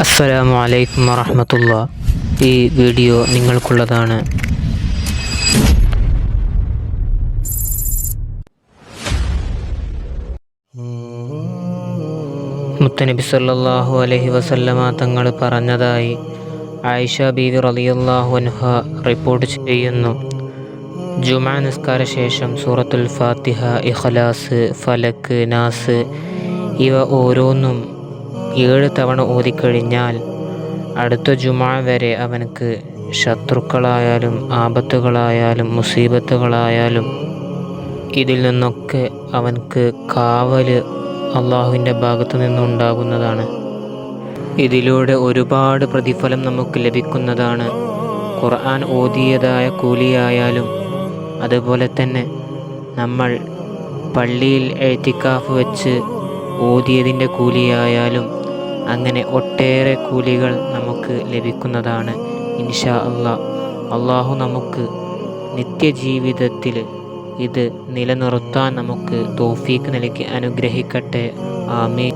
അസ്സലാമു അലൈക്കും വറഹ്മത്തുള്ളാഹി. ഈ വീഡിയോ നിങ്ങൾക്കുള്ളതാണ്. മുത്തനബി സല്ലല്ലാഹു അലൈഹി വസല്ലമ തങ്ങൾ പറഞ്ഞതായി ആയിഷ ബീവി റളിയല്ലാഹു അൻഹ റിപ്പോർട്ട് ചെയ്യുന്നു. ജുമാ നിസ്കാര ശേഷം സൂറത്തുൽ ഫാത്തിഹ, ഇഖ്ലാസ്, ഫലക്ക്, നാസ് ഇവ ഓരോന്നും 7 തവണ ഓതിക്കഴിഞ്ഞാൽ അടുത്ത ജുമാ വരെ അവനക്ക് ശത്രുക്കളായാലും ആപത്തുകളായാലും മുസീബത്തുകളായാലും ഇതിൽ നിന്നൊക്കെ അവനക്ക് കാവല് അള്ളാഹുവിൻ്റെ ഭാഗത്തു നിന്നുണ്ടാകുന്നതാണ്. ഇതിലൂടെ ഒരുപാട് പ്രതിഫലം നമുക്ക് ലഭിക്കുന്നതാണ്. ഖുർആൻ ഓതിയതായ കൂലിയായാലും അതുപോലെ തന്നെ നമ്മൾ പള്ളിയിൽ ഇഅ്തികാഫ് വെച്ച് ഓതിയതിൻ്റെ കൂലിയായാലും അങ്ങനെ ഒട്ടേറെ കൂലികൾ നമുക്ക് ലഭിക്കുന്നതാണ്. ഇൻഷാ അല്ലാഹ്. അള്ളാഹു നമുക്ക് നിത്യജീവിതത്തിൽ ഇത് നിലനിർത്താൻ നമുക്ക് തൗഫീഖ് നൽകി അനുഗ്രഹിക്കട്ടെ. ആമീൻ.